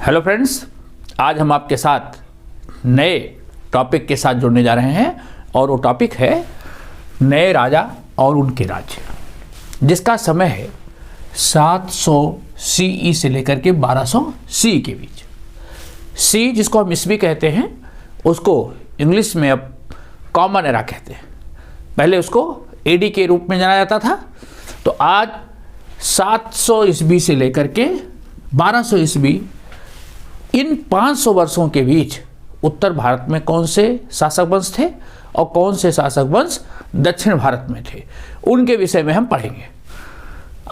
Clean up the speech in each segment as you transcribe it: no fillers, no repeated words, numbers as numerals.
Hello friends, आज हम आपके साथ नए टॉपिक के साथ जुड़ने जा रहे हैं और वो टॉपिक है नए राजा और उनके राज्य, जिसका समय है 700 CE से लेकर के 1200 CE के बीच। सी जिसको हम ईस्वी कहते हैं, उसको इंग्लिश में अब कॉमन एरा कहते हैं। पहले उसको AD के रूप में जाना जाता था। तो आज 700 ईस्वी से लेकर के 1200 ईस्वी, इन 500 वर्षों के बीच उत्तर भारत में कौन से शासक वंश थे और कौन से शासक वंश दक्षिण भारत में थे, उनके विषय में हम पढ़ेंगे।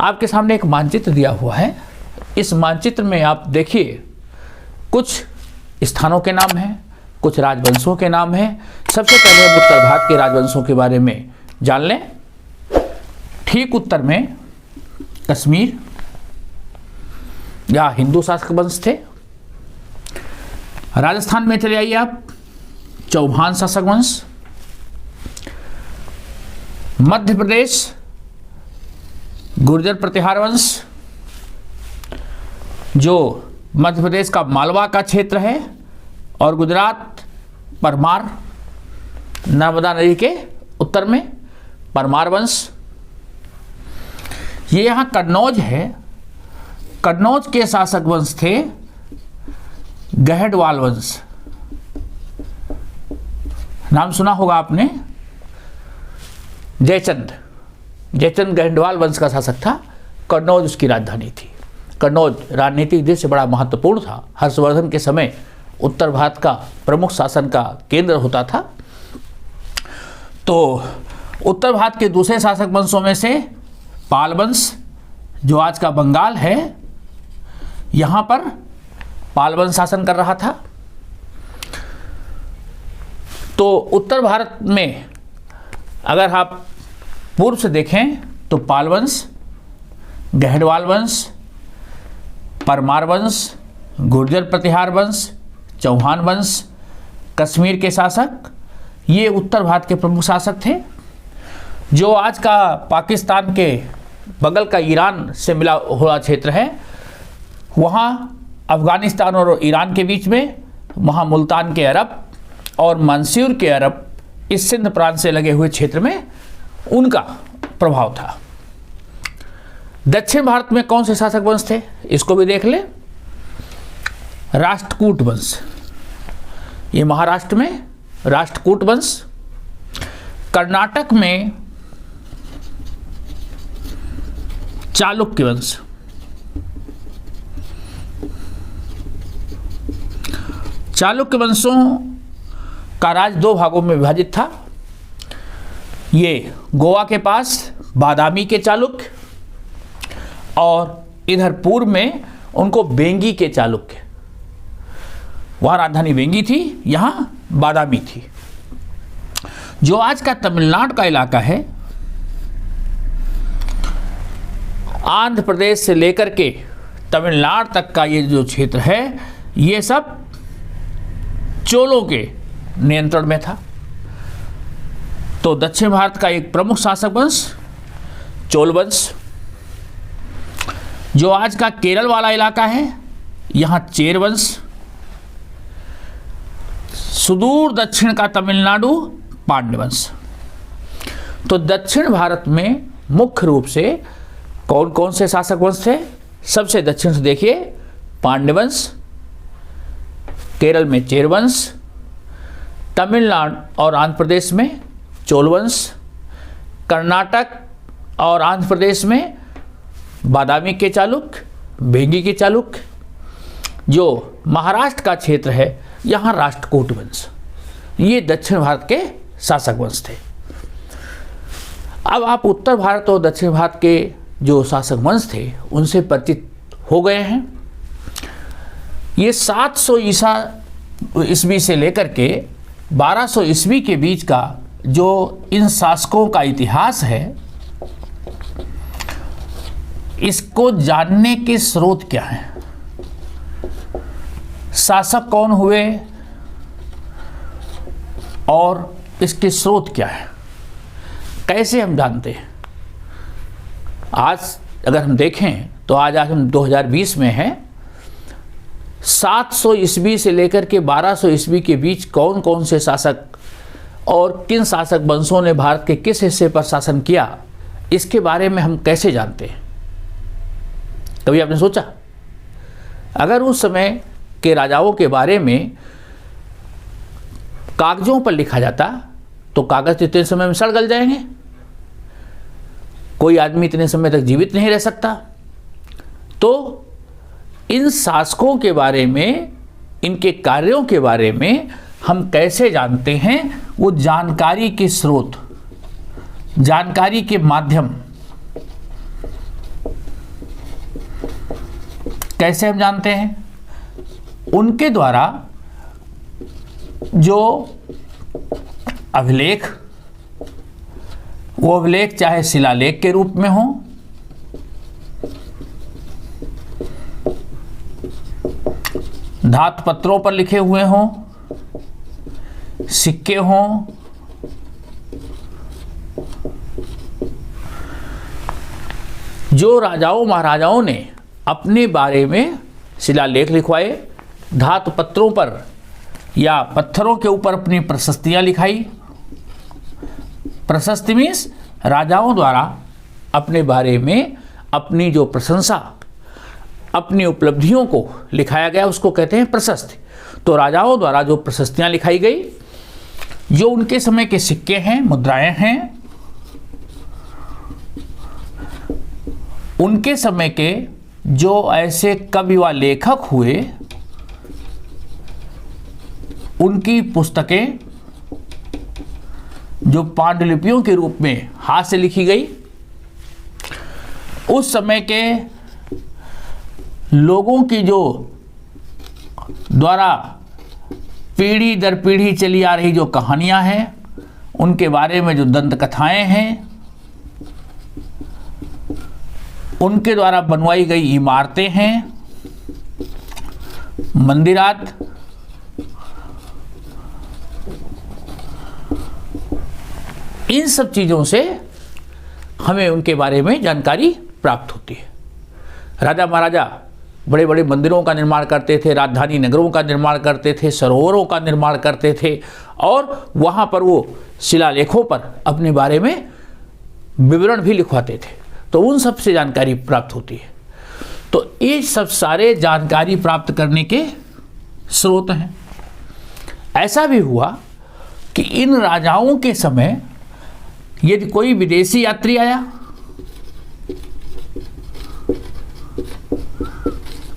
आपके सामने एक मानचित्र दिया हुआ है। इस मानचित्र में आप देखिए, कुछ स्थानों के नाम हैं, कुछ राजवंशों के नाम हैं। सबसे पहले हम उत्तर भारत के राजवंशों के बारे में जान लें। ठीक उत्तर में कश्मीर या हिंदू शासक वंश थे। राजस्थान में चले आइए आप, चौहान शासक वंश। मध्य प्रदेश गुर्जर प्रतिहार वंश, जो मध्य प्रदेश का मालवा का क्षेत्र है, और गुजरात परमार, नर्मदा नदी के उत्तर में परमार वंश। ये यहाँ कन्नौज है। कन्नौज के शासक वंश थे गहडवाल वंश। नाम सुना होगा आपने, जयचंद गहडवाल वंश का शासक था। कन्नौज उसकी राजधानी थी। कन्नौज राजनीतिक दृष्टि से बड़ा महत्वपूर्ण था। हर्षवर्धन के समय उत्तर भारत का प्रमुख शासन का केंद्र होता था। तो उत्तर भारत के दूसरे शासक वंशों में से पाल वंश, जो आज का बंगाल है, यहाँ पर पाल वंश शासन कर रहा था। तो उत्तर भारत में अगर आप पूर्व से देखें तो पाल वंश, गहडवाल वंश, परमार वंश, गुर्जर प्रतिहार वंश, चौहान वंश, कश्मीर के शासक, ये उत्तर भारत के प्रमुख शासक थे। जो आज का पाकिस्तान के बगल का ईरान से मिला हुआ क्षेत्र है, वहाँ अफ़गानिस्तान और ईरान के बीच में, वहाँ मुल्तान के अरब और मंसूर के अरब, इस सिंध प्रांत से लगे हुए क्षेत्र में उनका प्रभाव था। दक्षिण भारत में कौन से शासक वंश थे, इसको भी देख ले। राष्ट्रकूट वंश, ये महाराष्ट्र में राष्ट्रकूट वंश। कर्नाटक में चालुक्य वंश। चालुक्य वंशों का राज दो भागों में विभाजित था। ये गोवा के पास बादामी के चालुक्य, और इधर पूर्व में उनको बेंगी के चालुक्य। वहाँ राजधानी बेंगी थी, यहाँ बादामी थी। जो आज का तमिलनाडु का इलाका है, आंध्र प्रदेश से लेकर के तमिलनाडु तक का ये जो क्षेत्र है, ये सब चोलों के नियंत्रण में था। तो दक्षिण भारत का एक प्रमुख शासक वंश चोल वंश। जो आज का केरल वाला इलाका है, यहाँ चेर वंश। सुदूर दक्षिण का तमिलनाडु पांड्य वंश। तो दक्षिण भारत में मुख्य रूप से कौन कौन से शासक वंश थे? सबसे दक्षिण से देखिए, पांड्य वंश, केरल में चेर वंश, तमिलनाडु और आंध्र प्रदेश में चोल वंश, कर्नाटक और आंध्र प्रदेश में बादामी के चालुक्य, बेंगी के चालुक्य। जो महाराष्ट्र का क्षेत्र है, यहाँ राष्ट्रकूट वंश। ये दक्षिण भारत के शासक वंश थे। अब आप उत्तर भारत और दक्षिण भारत के जो शासक वंश थे, उनसे परिचित हो गए हैं। ये 700 ईस्वी से लेकर के 1200 ईस्वी के बीच का जो इन शासकों का इतिहास है, इसको जानने के स्रोत क्या हैं? शासक कौन हुए और इसके स्रोत क्या है, कैसे हम जानते हैं? आज अगर हम देखें तो आज हम 2020 में हैं, 700 ईस्वी से लेकर के 1200 ईस्वी के बीच कौन कौन से शासक और किन शासक वंशों ने भारत के किस हिस्से पर शासन किया, इसके बारे में हम कैसे जानते हैं? कभी आपने सोचा? अगर उस समय के राजाओं के बारे में कागजों पर लिखा जाता तो कागज इतने समय में सड़ गल जाएंगे, कोई आदमी इतने समय तक जीवित नहीं रह सकता। तो इन शासकों के बारे में, इनके कार्यों के बारे में हम कैसे जानते हैं? वो जानकारी के स्रोत, जानकारी के माध्यम कैसे हम जानते हैं? उनके द्वारा जो अभिलेख, वो अभिलेख चाहे शिलालेख के रूप में हो, धातु पत्रों पर लिखे हुए हों, सिक्के हों, जो राजाओं महाराजाओं ने अपने बारे में शिलालेख लिखवाए, धातु पत्रों पर या पत्थरों के ऊपर अपनी प्रशस्तियां लिखाई। प्रशस्ति मीन्स राजाओं द्वारा अपने बारे में अपनी जो प्रशंसा, अपनी उपलब्धियों को लिखाया गया, उसको कहते हैं प्रशस्ति। तो राजाओं द्वारा जो प्रशस्तियां लिखाई गई, जो उनके समय के सिक्के हैं, मुद्राएं हैं, उनके समय के जो ऐसे कवि व लेखक हुए, उनकी पुस्तकें जो पांडुलिपियों के रूप में हाथ से लिखी गई, उस समय के लोगों की जो द्वारा पीढ़ी दर पीढ़ी चली आ रही जो कहानियां हैं, उनके बारे में जो दंत कथाएं हैं, उनके द्वारा बनवाई गई इमारतें हैं, मंदिरात, इन सब चीज़ों से हमें उनके बारे में जानकारी प्राप्त होती है। राजा महाराजा बड़े बड़े मंदिरों का निर्माण करते थे, राजधानी नगरों का निर्माण करते थे, सरोवरों का निर्माण करते थे, और वहाँ पर वो शिलालेखों पर अपने बारे में विवरण भी लिखवाते थे। तो उन सब से जानकारी प्राप्त होती है। तो ये सब सारे जानकारी प्राप्त करने के स्रोत हैं। ऐसा भी हुआ कि इन राजाओं के समय यदि कोई विदेशी यात्री आया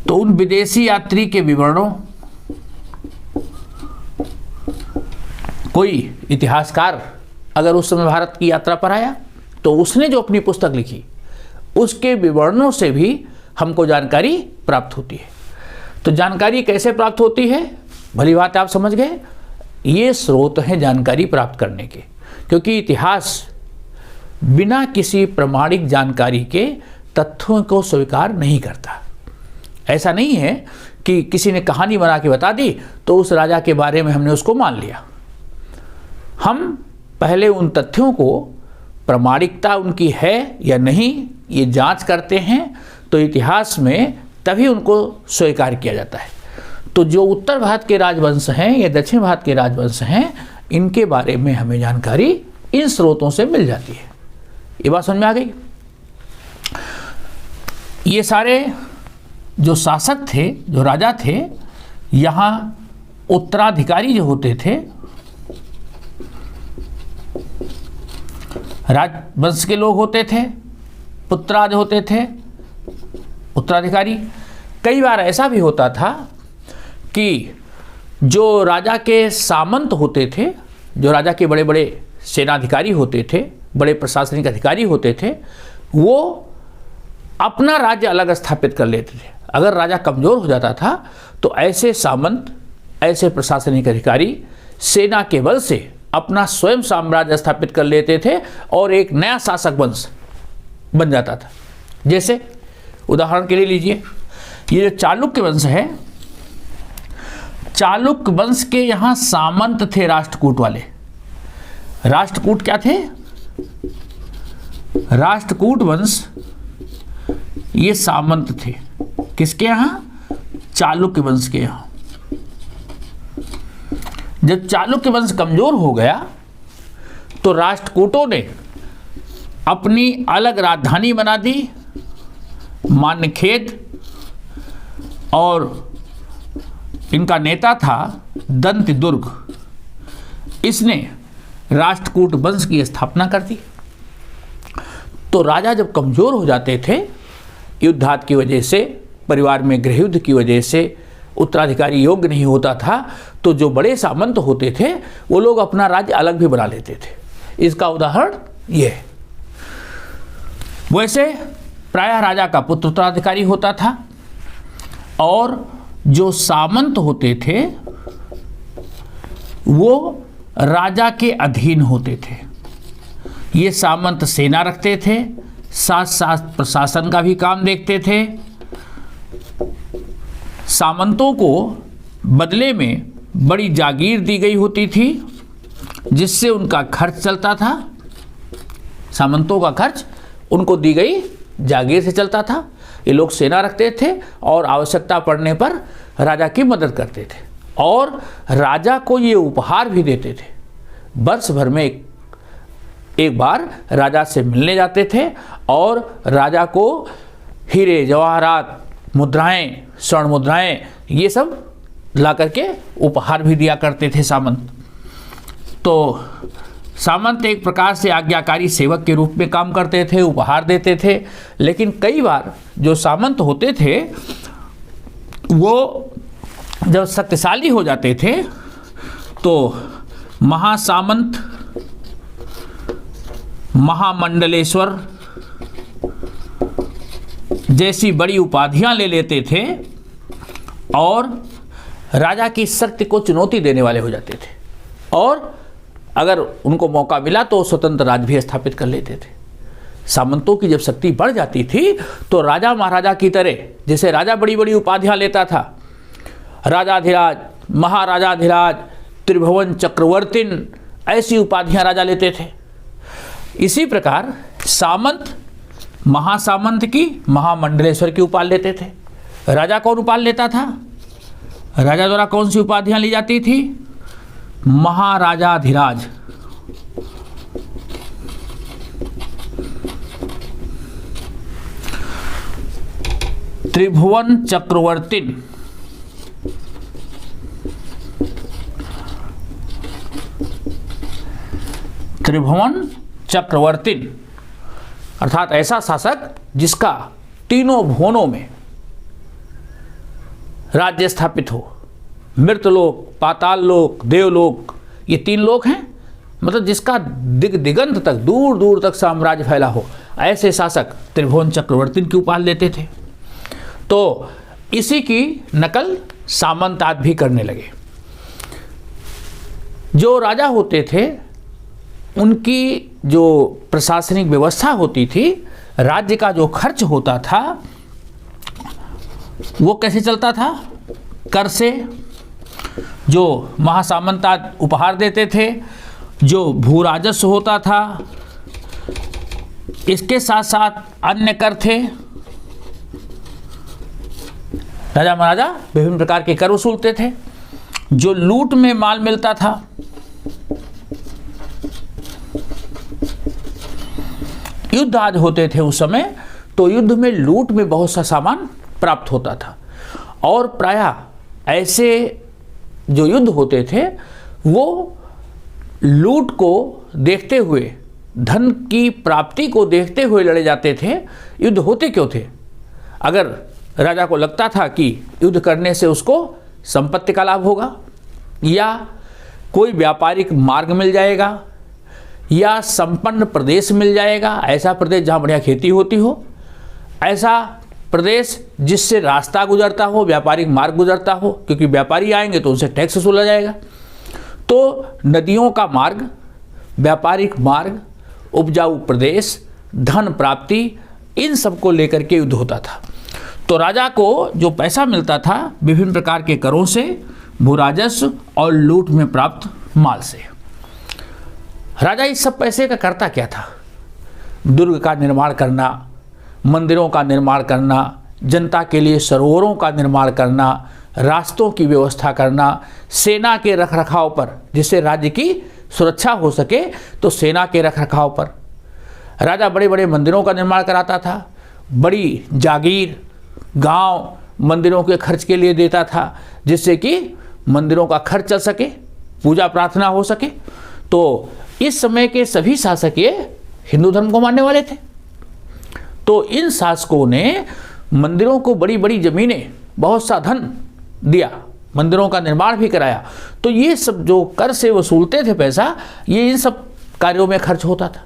तो उन विदेशी यात्री के विवरणों, कोई इतिहासकार अगर उस समय भारत की यात्रा पर आया तो उसने जो अपनी पुस्तक लिखी, उसके विवरणों से भी हमको जानकारी प्राप्त होती है। तो जानकारी कैसे प्राप्त होती है? भली बात आप समझ गए, ये स्रोत हैं जानकारी प्राप्त करने के। क्योंकि इतिहास बिना किसी प्रमाणिक जानकारी के तथ्यों को स्वीकार नहीं करता। ऐसा नहीं है कि किसी ने कहानी बना के बता दी तो उस राजा के बारे में हमने उसको मान लिया। हम पहले उन तथ्यों को, प्रामाणिकता उनकी है या नहीं, ये जांच करते हैं, तो इतिहास में तभी उनको स्वीकार किया जाता है। तो जो उत्तर भारत के राजवंश हैं या दक्षिण भारत के राजवंश हैं, इनके बारे में हमें जानकारी इन स्रोतों से मिल जाती है। ये बात समझ में आ गई? ये सारे जो शासक थे, जो राजा थे, यहाँ उत्तराधिकारी जो होते थे, राजवंश के लोग होते थे, पुत्राज होते थे, उत्तराधिकारी। कई बार ऐसा भी होता था कि जो राजा के सामंत होते थे, जो राजा के बड़े बड़े सेनाधिकारी होते थे, बड़े प्रशासनिक अधिकारी होते थे, वो अपना राज्य अलग स्थापित कर लेते थे। अगर राजा कमज़ोर हो जाता था तो ऐसे सामंत, ऐसे प्रशासनिक अधिकारी सेना के बल से अपना स्वयं साम्राज्य स्थापित कर लेते थे और एक नया शासक वंश बन जाता था। जैसे उदाहरण के लिए लीजिए, ये जो चालुक्य वंश है, चालुक्य वंश के यहाँ सामंत थे राष्ट्रकूट वाले। राष्ट्रकूट क्या थे? राष्ट्रकूट वंश ये सामंत थे। किसके यहाँ? चालुक्य वंश के यहाँ। जब चालुक्य वंश कमजोर हो गया तो राष्ट्रकूटों ने अपनी अलग राजधानी बना दी, मान्यखेद, और इनका नेता था दंतदुर्ग। इसने राष्ट्रकूट वंश की स्थापना कर दी। तो राजा जब कमजोर हो जाते थे, युद्धात की वजह से, परिवार में गृहयुद्ध की वजह से उत्तराधिकारी योग्य नहीं होता था, तो जो बड़े सामंत होते थे वो लोग अपना राज्य अलग भी बना लेते थे। इसका उदाहरण ये है। वैसे प्रायः राजा का पुत्र उत्तराधिकारी होता था, और जो सामंत होते थे वो राजा के अधीन होते थे। ये सामंत सेना रखते थे, साथ साथ प्रशासन का भी काम देखते थे। सामंतों को बदले में बड़ी जागीर दी गई होती थी, जिससे उनका खर्च चलता था। सामंतों का खर्च उनको दी गई जागीर से चलता था। ये लोग सेना रखते थे और आवश्यकता पड़ने पर राजा की मदद करते थे, और राजा को ये उपहार भी देते थे। वर्ष भर में एक बार राजा से मिलने जाते थे, और राजा को हीरे जवाहरात, मुद्राएं, स्वर्ण मुद्राएं, ये सब ला करके उपहार भी दिया करते थे सामंत। तो सामंत एक प्रकार से आज्ञाकारी सेवक के रूप में काम करते थे, उपहार देते थे। लेकिन कई बार जो सामंत होते थे वो जब शक्तिशाली हो जाते थे तो महासामंत, महामंडलेश्वर जैसी बड़ी उपाधियां ले लेते थे, और राजा की शक्ति को चुनौती देने वाले हो जाते थे, और अगर उनको मौका मिला तो स्वतंत्र राज्य भी स्थापित कर लेते थे। सामंतों की जब शक्ति बढ़ जाती थी तो राजा महाराजा की तरह, जैसे राजा बड़ी बड़ी उपाधियां लेता था, राजाधिराज, महाराजाधिराज, त्रिभुवन चक्रवर्तीन, ऐसी उपाधियां राजा लेते थे। इसी प्रकार सामंत महासामंत की, महामंडलेश्वर की उपाधि लेते थे। राजा कौन उपाधि लेता था? राजा द्वारा कौन सी उपाधियां ली जाती थी? महाराजाधिराज, त्रिभुवन चक्रवर्तीन, त्रिभुवन चक्रवर्तीन अर्थात ऐसा शासक जिसका तीनों भुवनों में राज्य स्थापित हो। मृतलोक, पाताल लोक, देवलोक, ये तीन लोक हैं, मतलब जिसका दिगंत तक, दूर दूर तक साम्राज्य फैला हो। ऐसे शासक त्रिभुवन चक्रवर्ती की उपाधि लेते थे। तो इसी की नकल सामंत आदि भी करने लगे। जो राजा होते थे उनकी जो प्रशासनिक व्यवस्था होती थी, राज्य का जो खर्च होता था वो कैसे चलता था? कर से। जो महासामंत उपहार देते थे, जो भू राजस्व होता था, इसके साथ साथ अन्य कर थे। राजा महाराजा विभिन्न प्रकार के कर वसूलते थे। जो लूट में माल मिलता था, युद्ध आज होते थे उस समय, तो युद्ध में लूट में बहुत सा सामान प्राप्त होता था। और प्रायः ऐसे जो युद्ध होते थे वो लूट को देखते हुए, धन की प्राप्ति को देखते हुए लड़े जाते थे। युद्ध होते क्यों थे? अगर राजा को लगता था कि युद्ध करने से उसको संपत्ति का लाभ होगा, या कोई व्यापारिक मार्ग मिल जाएगा, या संपन्न प्रदेश मिल जाएगा, ऐसा प्रदेश जहाँ बढ़िया खेती होती हो, ऐसा प्रदेश जिससे रास्ता गुजरता हो, व्यापारिक मार्ग गुजरता हो, क्योंकि व्यापारी आएंगे तो उनसे टैक्स वसूला जाएगा। तो नदियों का मार्ग, व्यापारिक मार्ग, उपजाऊ प्रदेश, धन प्राप्ति, इन सब को लेकर के युद्ध होता था। तो राजा को जो पैसा मिलता था विभिन्न प्रकार के करों से, भू राजस्व और लूट में प्राप्त माल से। राजा इस सब पैसे का करता क्या था? दुर्ग का निर्माण करना, मंदिरों का निर्माण करना, जनता के लिए सरोवरों का निर्माण करना, रास्तों की व्यवस्था करना, सेना के रखरखाव पर, जिससे राज्य की सुरक्षा हो सके तो सेना के रखरखाव पर। राजा बड़े बड़े मंदिरों का निर्माण कराता था, बड़ी जागीर गांव मंदिरों के खर्च के लिए देता था, जिससे कि मंदिरों का खर्च चल सके, पूजा प्रार्थना हो सके। तो इस समय के सभी शासक ये हिंदू धर्म को मानने वाले थे। तो इन शासकों ने मंदिरों को बड़ी बड़ी जमीनें, बहुत सा धन दिया, मंदिरों का निर्माण भी कराया। तो ये सब जो कर से वसूलते थे पैसा, ये इन सब कार्यों में खर्च होता था।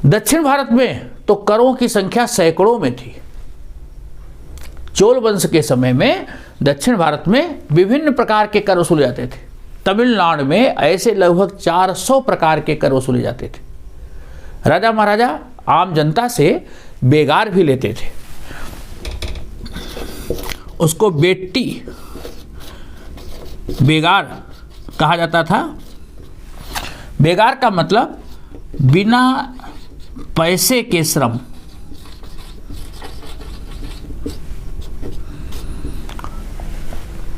दक्षिण भारत में तो करों की संख्या सैकड़ों में थी। चोल वंश के समय में दक्षिण भारत में विभिन्न प्रकार के कर वसूले जाते थे। तमिलनाडु में ऐसे लगभग 400 प्रकार के कर वसूले जाते थे। राजा महाराजा आम जनता से बेगार भी लेते थे। उसको बेट्टी बेगार कहा जाता था। बेगार का मतलब बिना पैसे के श्रम।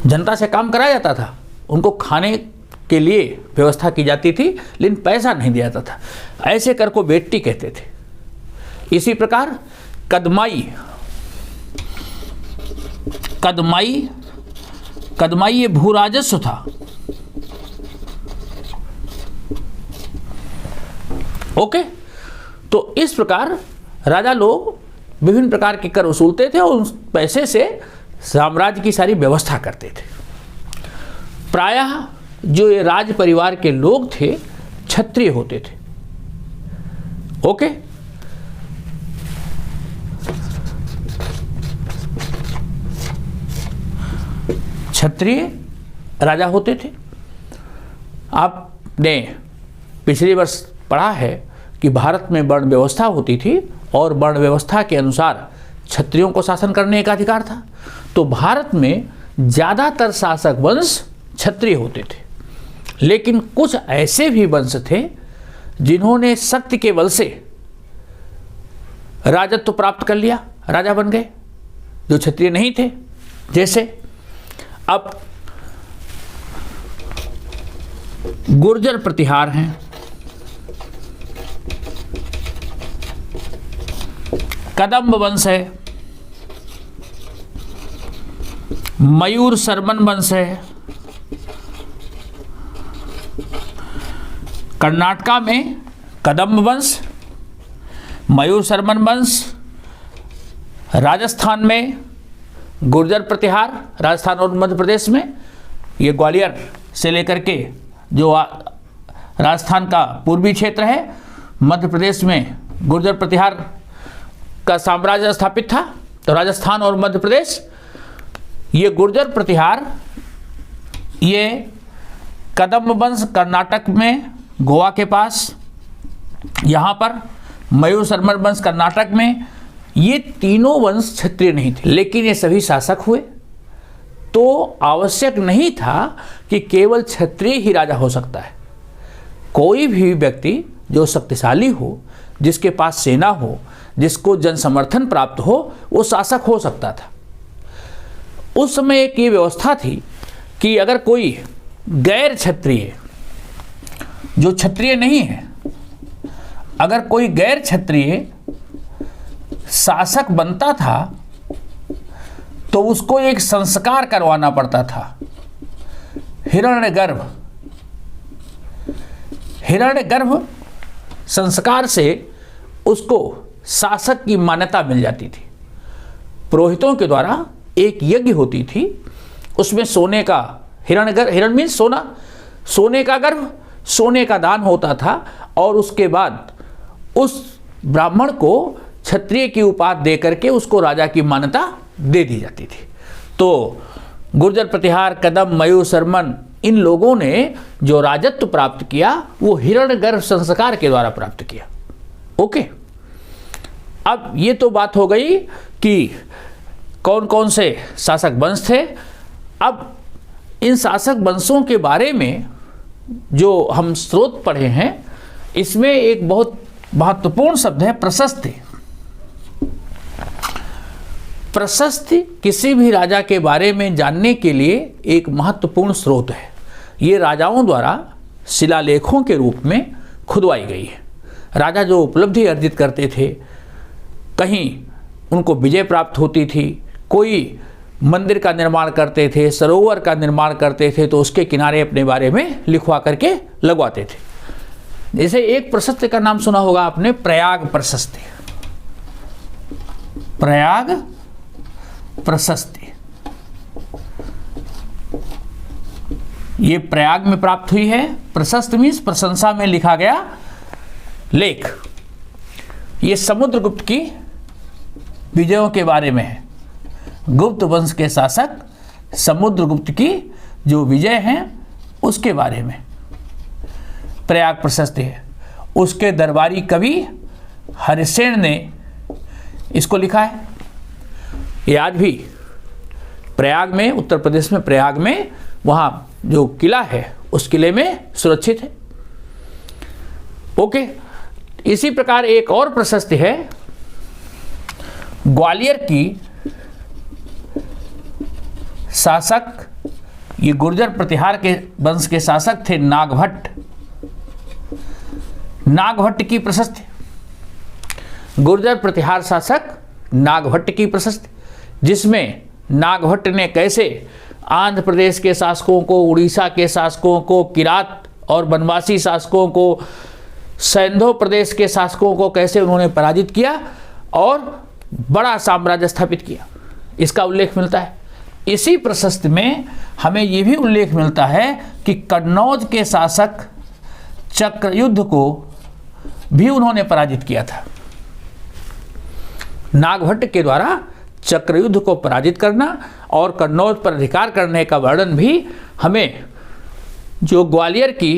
जनता से काम कराया जाता था, उनको खाने के लिए व्यवस्था की जाती थी, लेकिन पैसा नहीं दिया जाता था। ऐसे कर को बेट्टी कहते थे। इसी प्रकार कदमाई ये भू राजस्व था। ओके, तो इस प्रकार राजा लोग विभिन्न प्रकार के कर वसूलते थे और उस पैसे से साम्राज्य की सारी व्यवस्था करते थे। प्रायः जो ये राज परिवार के लोग थे क्षत्रिय होते थे। ओके, क्षत्रिय राजा होते थे। आपने पिछले वर्ष पढ़ा है कि भारत में वर्ण व्यवस्था होती थी और वर्ण व्यवस्था के अनुसार क्षत्रियों को शासन करने का अधिकार था। तो भारत में ज़्यादातर शासक वंश क्षत्रिय होते थे, लेकिन कुछ ऐसे भी वंश थे जिन्होंने शक्ति के बल से राजत्व प्राप्त कर लिया, राजा बन गए, जो क्षत्रिय नहीं थे। जैसे अब गुर्जर प्रतिहार हैं, कदम्ब वंश है, मयूर शर्मन वंश है। कर्नाटका में कदम्ब वंश, मयूर शर्मन वंश। राजस्थान में गुर्जर प्रतिहार, राजस्थान और मध्य प्रदेश में, ये ग्वालियर से लेकर के जो राजस्थान का पूर्वी क्षेत्र है, मध्य प्रदेश में गुर्जर प्रतिहार का साम्राज्य स्थापित था। तो राजस्थान और मध्य प्रदेश, ये गुर्जर प्रतिहार, ये कदम्ब वंश कर्नाटक में गोवा के पास, यहाँ पर मयूर शर्मन वंश कर्नाटक में, ये तीनों वंश क्षत्रिय नहीं थे, लेकिन ये सभी शासक हुए। तो आवश्यक नहीं था कि केवल क्षत्रिय ही राजा हो सकता है। कोई भी व्यक्ति जो शक्तिशाली हो, जिसके पास सेना हो, जिसको जन समर्थन प्राप्त हो, वो शासक हो सकता था। उस समय एक ये व्यवस्था थी कि अगर कोई गैर क्षत्रिय, जो क्षत्रिय नहीं है, अगर कोई गैर क्षत्रिय शासक बनता था तो उसको एक संस्कार करवाना पड़ता था। हिरण्यगर्भ संस्कार से उसको शासक की मान्यता मिल जाती थी। पुरोहितों के द्वारा एक यज्ञ होती थी, उसमें सोने का हिरण मीन्स सोना, सोने का गर्भ, सोने का दान होता था और उसके बाद उस ब्राह्मण को क्षत्रिय की उपाधि दे करके उसको राजा की मान्यता दे दी जाती थी। तो गुर्जर प्रतिहार, कदम, मयूर शर्मन, इन लोगों ने जो राजत्व प्राप्त किया वो हिरण्यगर्भ संस्कार के द्वारा प्राप्त किया। ओके, अब ये तो बात हो गई कि कौन कौन से शासक वंश थे। अब इन शासक वंशों के बारे में जो हम स्रोत पढ़े हैं, इसमें एक बहुत महत्वपूर्ण शब्द है प्रशस्ति। प्रशस्ति किसी भी राजा के बारे में जानने के लिए एक महत्वपूर्ण स्रोत है। ये राजाओं द्वारा शिलालेखों के रूप में खुदवाई गई है। राजा जो उपलब्धि अर्जित करते थे, कहीं उनको विजय प्राप्त होती थी, कोई मंदिर का निर्माण करते थे, सरोवर का निर्माण करते थे, तो उसके किनारे अपने बारे में लिखवा करके लगवाते थे। जैसे एक प्रशस्ति का नाम सुना होगा आपने, प्रयाग प्रशस्ति। प्रयाग प्रशस्ति ये प्रयाग में प्राप्त हुई है। प्रशस्ति मीन्स प्रशंसा में लिखा गया लेख। ये समुद्रगुप्त की विजयों के बारे में है। गुप्त वंश के शासक समुद्रगुप्त की जो विजय हैं उसके बारे में प्रयाग प्रशस्ति है। उसके दरबारी कवि हरिसेन ने इसको लिखा है। ये आज भी प्रयाग में, उत्तर प्रदेश में प्रयाग में, वहाँ जो किला है उस किले में सुरक्षित है। ओके, इसी प्रकार एक और प्रशस्ति है ग्वालियर की शासक, ये गुर्जर प्रतिहार के वंश के शासक थे नागभट्ट। नागभट्ट की प्रशस्ति, गुर्जर प्रतिहार शासक नागभट्ट की प्रशस्ति, जिसमें नागभट्ट ने कैसे आंध्र प्रदेश के शासकों को, उड़ीसा के शासकों को, किरात और बनवासी शासकों को, सैंधो प्रदेश के शासकों को कैसे उन्होंने पराजित किया और बड़ा साम्राज्य स्थापित किया, इसका उल्लेख मिलता है। इसी प्रशस्ति में हमें यह भी उल्लेख मिलता है कि कन्नौज के शासक चक्रयुद्ध को भी उन्होंने पराजित किया था। नागभट्ट के द्वारा चक्रयुद्ध को पराजित करना और कन्नौज पर अधिकार करने का वर्णन भी हमें जो ग्वालियर की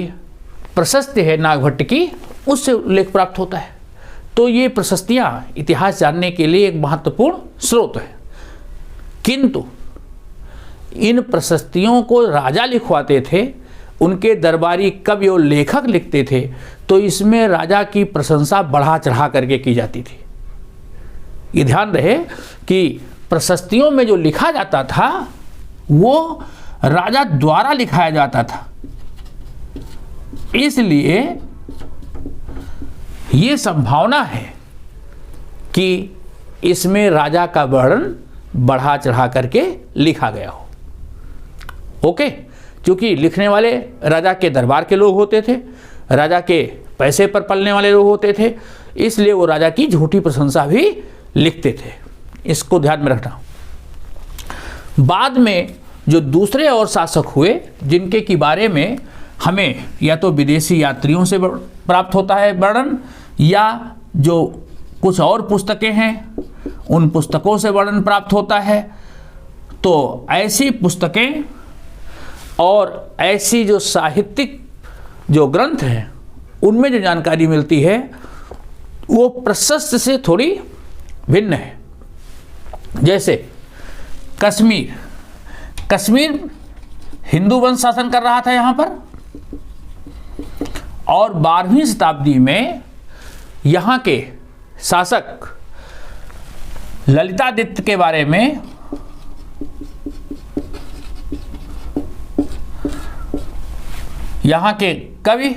प्रशस्ति है नागभट्ट की, उससे उल्लेख प्राप्त होता है। तो ये प्रशस्तियाँ इतिहास जानने के लिए एक महत्वपूर्ण स्रोत है। किंतु इन प्रशस्तियों को राजा लिखवाते थे, उनके दरबारी कवि और लेखक लिखते थे, तो इसमें राजा की प्रशंसा बढ़ा चढ़ा करके की जाती थी। ये ध्यान रहे कि प्रशस्तियों में जो लिखा जाता था वो राजा द्वारा लिखाया जाता था, इसलिए ये संभावना है कि इसमें राजा का वर्णन बढ़ा चढ़ा करके लिखा गया हो। ओके, क्योंकि लिखने वाले राजा के दरबार के लोग होते थे, राजा के पैसे पर पलने वाले लोग होते थे, इसलिए वो राजा की झूठी प्रशंसा भी लिखते थे। इसको ध्यान में रखना। बाद में जो दूसरे और शासक हुए, जिनके के बारे में हमें या तो विदेशी यात्रियों से प्राप्त होता है वर्णन, या जो कुछ और पुस्तकें हैं उन पुस्तकों से वर्णन प्राप्त होता है, तो ऐसी पुस्तकें और ऐसी जो साहित्यिक जो ग्रंथ हैं उनमें जो जानकारी मिलती है वो प्रशस्ति से थोड़ी भिन्न है। जैसे कश्मीर, कश्मीर हिंदू वंश शासन कर रहा था यहाँ पर, और 12वीं शताब्दी में यहाँ के शासक ललितादित्य के बारे में यहाँ के कवि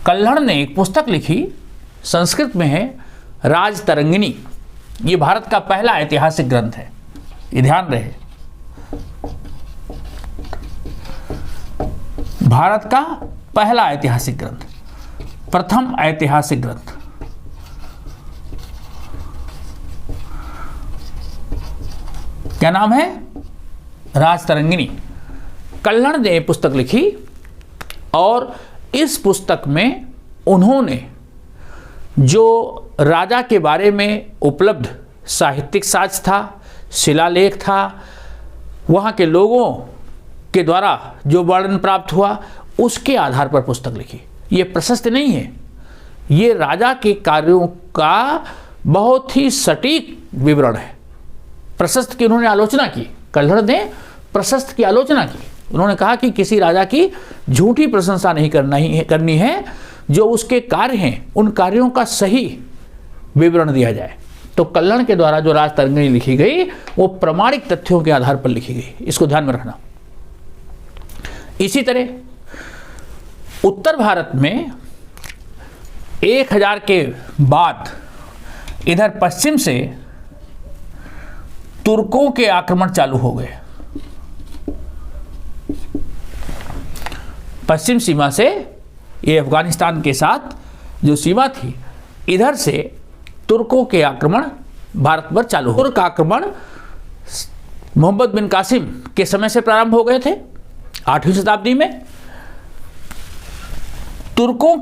कल्हण ने एक पुस्तक लिखी, संस्कृत में है, राजतरंगिणी। ये भारत का पहला ऐतिहासिक ग्रंथ है, ये ध्यान रहे। भारत का पहला ऐतिहासिक ग्रंथ, प्रथम ऐतिहासिक ग्रंथ। क्या नाम है? राजतरंगिणी। कल्हण ने पुस्तक लिखी और इस पुस्तक में उन्होंने जो राजा के बारे में उपलब्ध साहित्यिक साक्ष्य था, शिलालेख था, वहाँ के लोगों के द्वारा जो वर्णन प्राप्त हुआ, उसके आधार पर पुस्तक लिखी। ये प्रशस्ति नहीं है, ये राजा के कार्यों का बहुत ही सटीक विवरण है। प्रशस्ति की उन्होंने आलोचना की, कल्हण ने प्रशस्ति की आलोचना की। उन्होंने कहा कि किसी राजा की झूठी प्रशंसा नहीं करनी है, जो उसके कार्य हैं उन कार्यों का सही विवरण दिया जाए। तो कल्हण के द्वारा जो राजतरंगिणी लिखी गई वो प्रामाणिक तथ्यों के आधार पर लिखी गई, इसको ध्यान में रखना। इसी तरह उत्तर भारत में 1000 के बाद इधर पश्चिम से तुर्कों के आक्रमण चालू हो गए। पश्चिम सीमा से, ये अफगानिस्तान के साथ जो सीमा थी, इधर से तुर्कों के आक्रमण भारत पर चालू हो। तुर्क आक्रमण मोहम्मद बिन कासिम के समय से प्रारंभ हो गए थे 8वीं शताब्दी में। तुर्कों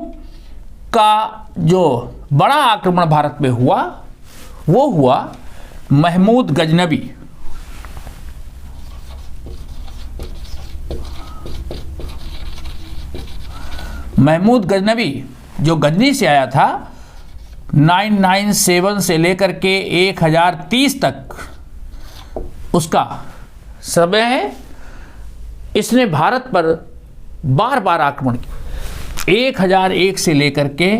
का जो बड़ा आक्रमण भारत में हुआ वो हुआ महमूद गजनबी। महमूद गजनबी जो गजनी से आया था, 997 से लेकर के 1030 तक उसका समय है। इसने भारत पर बार बार आक्रमण किया। 1001 से लेकर के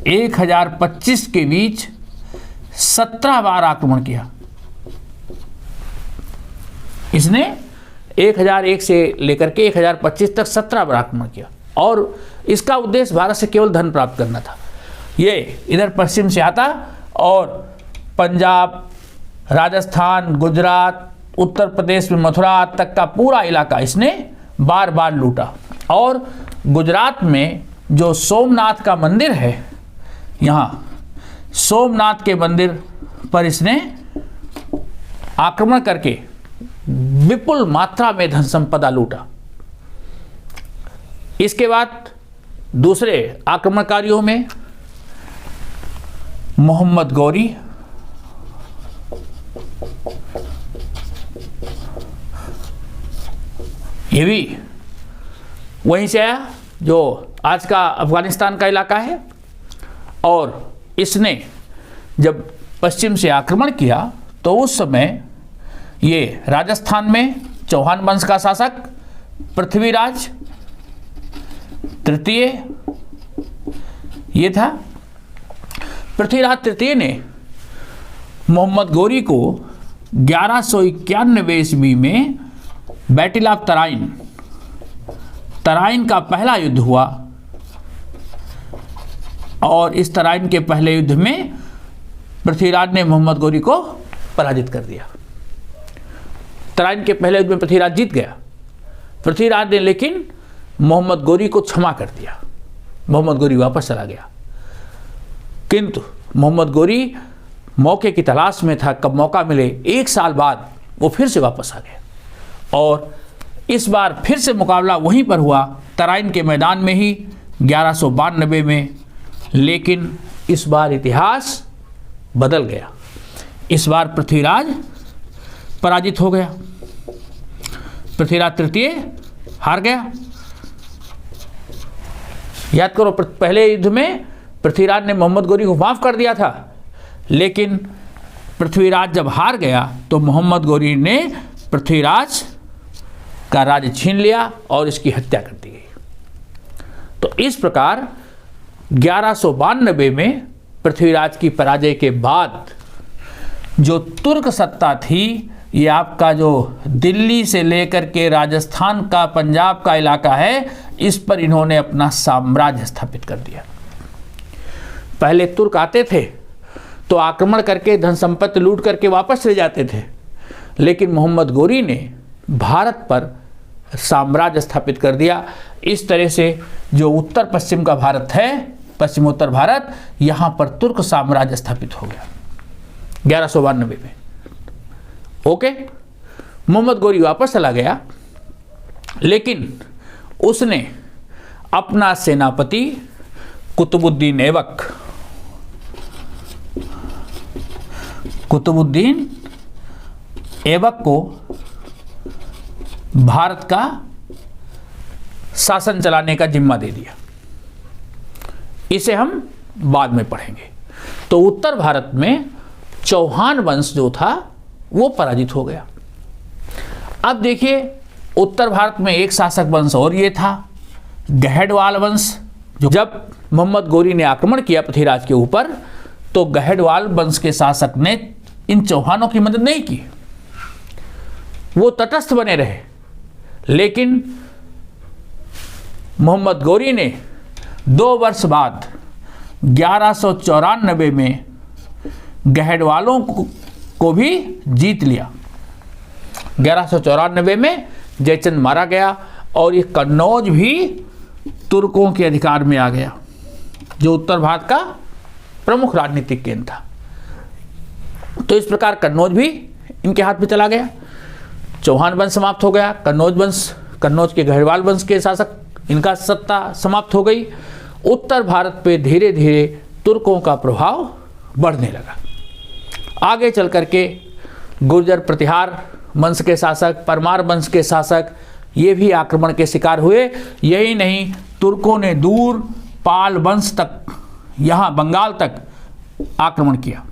1025 के बीच 17 बार आक्रमण किया। इसने 1001 से लेकर के 1025 तक 17 बार आक्रमण किया और इसका उद्देश्य भारत से केवल धन प्राप्त करना था। ये इधर पश्चिम से आता और पंजाब, राजस्थान, गुजरात, उत्तर प्रदेश में मथुरा तक का पूरा इलाका इसने बार बार लूटा। और गुजरात में जो सोमनाथ का मंदिर है, यहाँ सोमनाथ के मंदिर पर इसने आक्रमण करके विपुल मात्रा में धन संपदा लूटा। इसके बाद दूसरे आक्रमणकारियों में मोहम्मद गौरी, ये भी वहीं से आया जो आज का अफगानिस्तान का इलाका है। और इसने जब पश्चिम से आक्रमण किया तो उस समय ये राजस्थान में चौहान वंश का शासक पृथ्वीराज तृतीय ये था। पृथ्वीराज तृतीय ने मोहम्मद गौरी को 1191 ईस्वी में बैटल ऑफ तराइन का पहला युद्ध हुआ और इस तराइन के पहले युद्ध में पृथ्वीराज ने मोहम्मद गौरी को पराजित कर दिया। तराइन के पहले युद्ध में पृथ्वीराज जीत गया। पृथ्वीराज ने लेकिन मोहम्मद गौरी को क्षमा कर दिया। मोहम्मद गौरी वापस चला गया, किंतु मोहम्मद गौरी मौके की तलाश में था, कब मौका मिले। 1 साल बाद वो फिर से वापस आ गया और इस बार फिर से मुकाबला वहीं पर हुआ, तराइन के मैदान में ही 1192 में। लेकिन इस बार इतिहास बदल गया। इस बार पृथ्वीराज पराजित हो गया, पृथ्वीराज तृतीय हार गया। याद करो, पहले युद्ध में पृथ्वीराज ने मोहम्मद गौरी को माफ कर दिया था, लेकिन पृथ्वीराज जब हार गया तो मोहम्मद गौरी ने पृथ्वीराज का राज्य छीन लिया और इसकी हत्या कर दी गई। तो इस प्रकार 1192 में पृथ्वीराज की पराजय के बाद जो तुर्क सत्ता थी, ये आपका जो दिल्ली से लेकर के राजस्थान का, पंजाब का इलाका है, इस पर इन्होंने अपना साम्राज्य स्थापित कर दिया। पहले तुर्क आते थे तो आक्रमण करके धन संपत्ति लूट करके वापस चले जाते थे, लेकिन मोहम्मद गौरी ने भारत पर साम्राज्य स्थापित कर दिया। इस तरह से जो उत्तर पश्चिम का भारत है, पश्चिमोत्तर भारत, यहाँ पर तुर्क साम्राज्य स्थापित हो गया 1192 में। ओके, मोहम्मद गौरी वापस चला गया, लेकिन उसने अपना सेनापति कुतुबुद्दीन ऐबक को भारत का शासन चलाने का जिम्मा दे दिया। इसे हम बाद में पढ़ेंगे। तो उत्तर भारत में चौहान वंश जो था वो पराजित हो गया। अब देखिए, उत्तर भारत में एक शासक वंश और ये था, गहडवाल वंश। जो जब मोहम्मद गौरी ने आक्रमण किया पृथ्वीराज के ऊपर, तो गहडवाल वंश के शासक ने इन चौहानों की मदद नहीं की, वो तटस्थ बने रहे। लेकिन मोहम्मद गौरी ने 2 वर्ष बाद 1194 में गहडवालों को भी जीत लिया। 1194 में जयचंद मारा गया और ये कन्नौज भी तुर्कों के अधिकार में आ गया, जो उत्तर भारत का प्रमुख राजनीतिक केंद्र था। तो इस प्रकार कन्नौज भी इनके हाथ में चला गया, चौहान वंश समाप्त हो गया। कन्नौज के गहडवाल वंश के शासक, इनका सत्ता समाप्त हो गई। उत्तर भारत पे धीरे धीरे तुर्कों का प्रभाव बढ़ने लगा। आगे चल करके गुर्जर प्रतिहार वंश के शासक, परमार वंश के शासक, ये भी आक्रमण के शिकार हुए। यही नहीं, तुर्कों ने दूर पाल वंश तक, यहाँ बंगाल तक आक्रमण किया।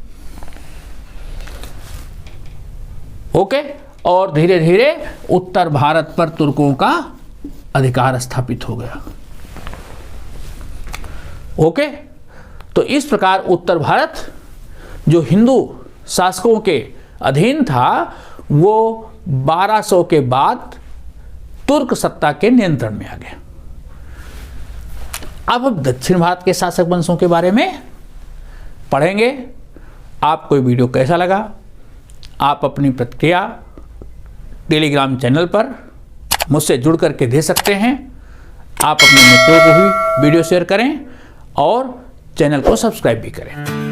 ओके, और धीरे धीरे उत्तर भारत पर तुर्कों का अधिकार स्थापित हो गया। ओके, तो इस प्रकार उत्तर भारत जो हिंदू शासकों के अधीन था, वो 1200 के बाद तुर्क सत्ता के नियंत्रण में आ गया। अब हम दक्षिण भारत के शासक वंशों के बारे में पढ़ेंगे। आपको ये वीडियो कैसा लगा, आप अपनी प्रतिक्रिया टेलीग्राम चैनल पर मुझसे जुड़ करके दे सकते हैं। आप अपने मित्रों को भी वीडियो शेयर करें और चैनल को सब्सक्राइब भी करें।